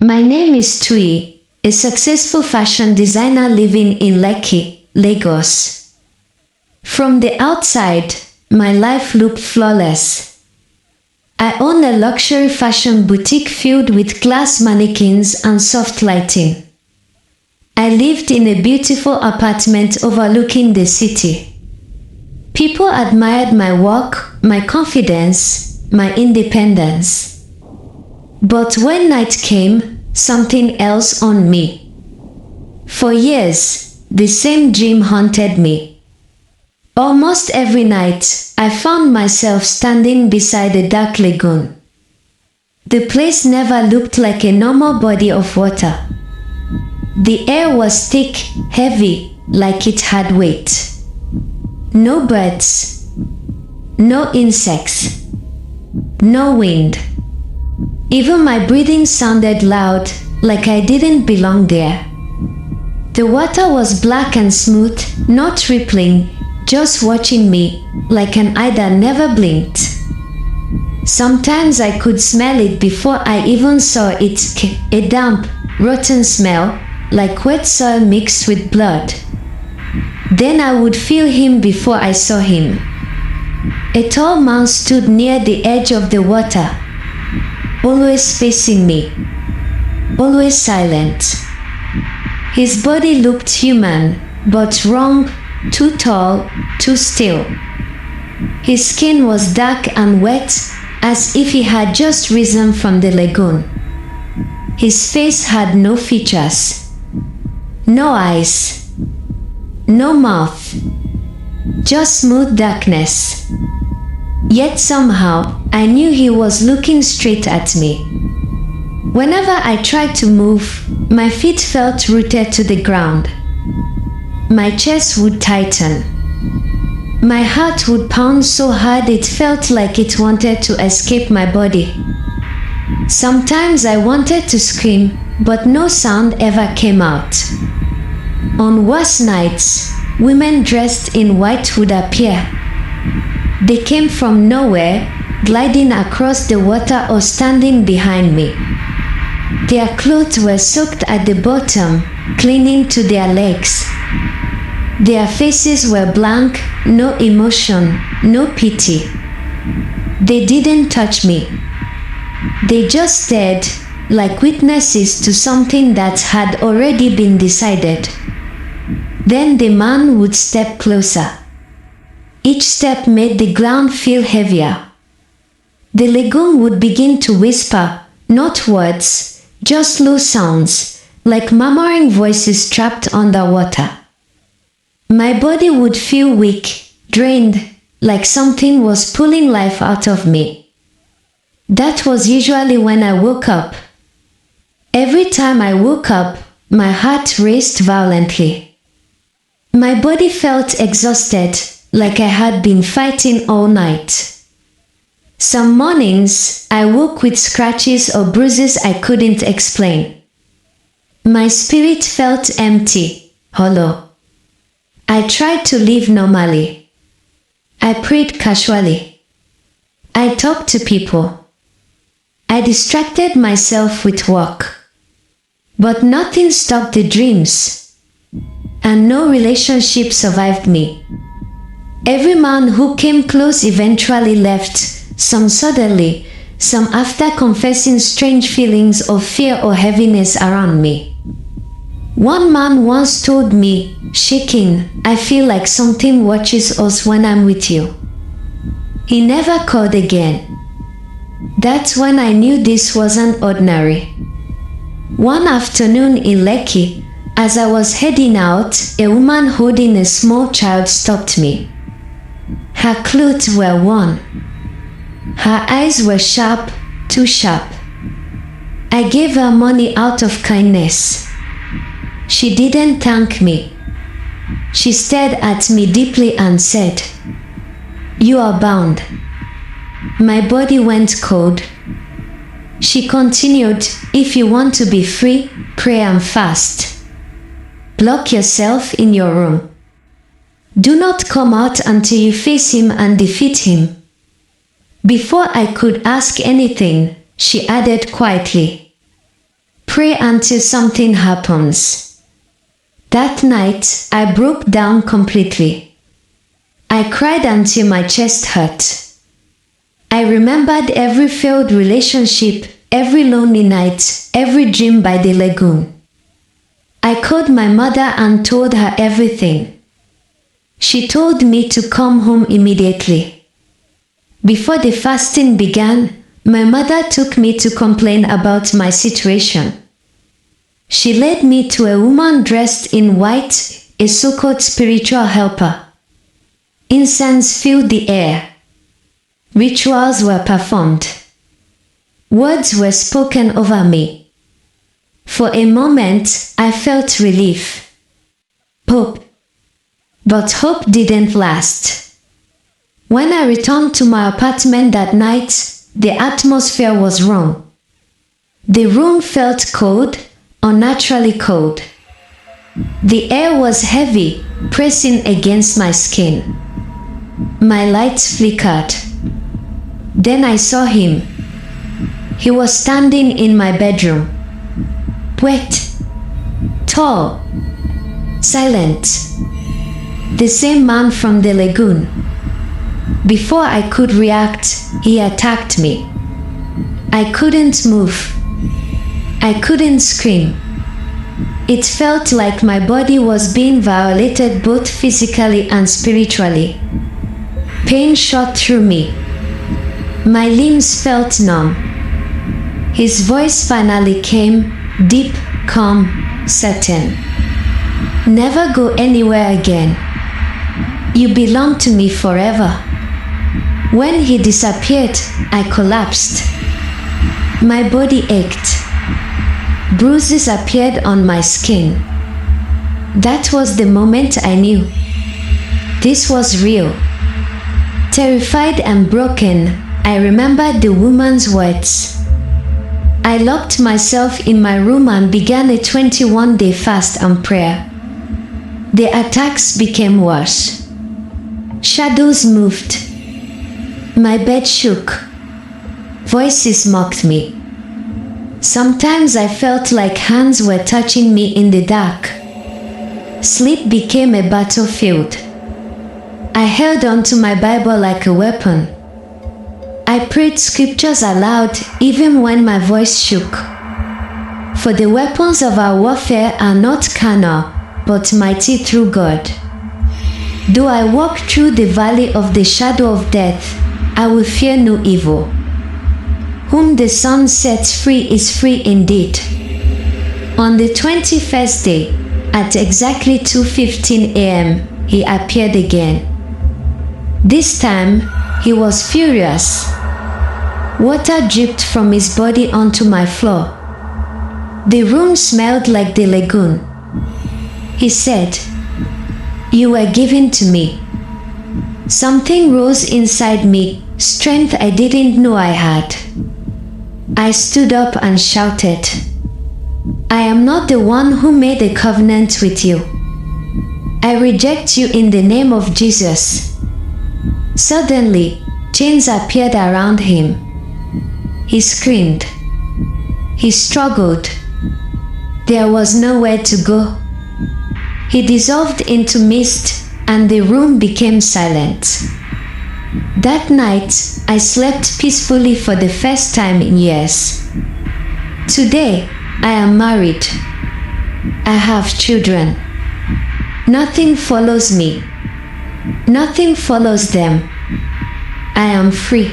My name is Tui, a successful fashion designer living in Lekki, Lagos. From the outside, my life looked flawless. I own a luxury fashion boutique filled with glass mannequins and soft lighting. I lived in a beautiful apartment overlooking the city. People admired my work, my confidence, my independence. But when night came, something else on me. For years, the same dream haunted me. Almost every night, I found myself standing beside a dark lagoon. The place never looked like a normal body of water. The air was thick, heavy, like it had weight. No birds, no insects, no wind. Even my breathing sounded loud, like I didn't belong there. The water was black and smooth, not rippling, just watching me, like an eye that never blinked. Sometimes I could smell it before I even saw it, a damp, rotten smell, like wet soil mixed with blood. Then I would feel him before I saw him. A tall man stood near the edge of the water, always facing me, always silent. His body looked human, but wrong, too tall, too still. His skin was dark and wet, as if he had just risen from the lagoon. His face had no features, no eyes, no mouth, just smooth darkness. Yet somehow, I knew he was looking straight at me. Whenever I tried to move, my feet felt rooted to the ground. My chest would tighten. My heart would pound so hard it felt like it wanted to escape my body. Sometimes I wanted to scream, but no sound ever came out. On worse nights, women dressed in white would appear. They came from nowhere, gliding across the water or standing behind me. Their clothes were soaked at the bottom, clinging to their legs. Their faces were blank, no emotion, no pity. They didn't touch me. They just stared, like witnesses to something that had already been decided. Then the man would step closer. Each step made the ground feel heavier. The lagoon would begin to whisper, not words, just low sounds, like murmuring voices trapped underwater. My body would feel weak, drained, like something was pulling life out of me. That was usually when I woke up. Every time I woke up, my heart raced violently. My body felt exhausted, like I had been fighting all night. Some mornings, I woke with scratches or bruises I couldn't explain. My spirit felt empty, hollow. I tried to live normally. I prayed casually. I talked to people. I distracted myself with work. But nothing stopped the dreams. And no relationship survived me. Every man who came close eventually left, some suddenly, some after confessing strange feelings of fear or heaviness around me. One man once told me, shaking, "I feel like something watches us when I'm with you." He never called again. That's when I knew this wasn't ordinary. One afternoon in Lekki, as I was heading out, a woman holding a small child stopped me. Her clothes were worn. Her eyes were sharp, too sharp. I gave her money out of kindness. She didn't thank me. She stared at me deeply and said, "You are bound." My body went cold. She continued, "If you want to be free, pray and fast. Lock yourself in your room. Do not come out until you face him and defeat him." Before I could ask anything, she added quietly, Pray until something happens. That night, I broke down completely. I cried until my chest hurt. I remembered every failed relationship, every lonely night, every dream by the lagoon. I called my mother and told her everything. She told me to come home immediately. Before the fasting began, my mother took me to complain about my situation. She led me to a woman dressed in white, a so-called spiritual helper. Incense filled the air. Rituals were performed. Words were spoken over me. For a moment, I felt relief. Hope. But hope didn't last. When I returned to my apartment that night, the atmosphere was wrong. The room felt cold, unnaturally cold. The air was heavy, pressing against my skin. My lights flickered. Then I saw him. He was standing in my bedroom. Wet, tall, silent. The same man from the lagoon. Before I could react, he attacked me. I couldn't move. I couldn't scream. It felt like my body was being violated both physically and spiritually. Pain shot through me. My limbs felt numb. His voice finally came, deep, calm, certain. Never go anywhere again. You belong to me forever. When he disappeared, I collapsed. My body ached. Bruises appeared on my skin. That was the moment I knew. This was real. Terrified and broken, I remembered the woman's words. I locked myself in my room and began a 21-day fast and prayer. The attacks became worse. Shadows moved. My bed shook. Voices mocked me. Sometimes I felt like hands were touching me in the dark. Sleep became a battlefield. I held on to my Bible like a weapon. I prayed scriptures aloud even when my voice shook. For the weapons of our warfare are not carnal, but mighty through God. Though I walk through the valley of the shadow of death, I will fear no evil. Whom the Son sets free is free indeed. On the 21st day, at exactly 2:15 a.m., he appeared again. This time, he was furious. Water dripped from his body onto my floor. The room smelled like the lagoon. He said, "You were given to me." Something rose inside me, strength I didn't know I had. I stood up and shouted, "I am not the one who made a covenant with you. I reject you in the name of Jesus." Suddenly, chains appeared around him. He screamed. He struggled. There was nowhere to go. He dissolved into mist, and the room became silent. That night, I slept peacefully for the first time in years. Today, I am married. I have children. Nothing follows me. Nothing follows them. I am free.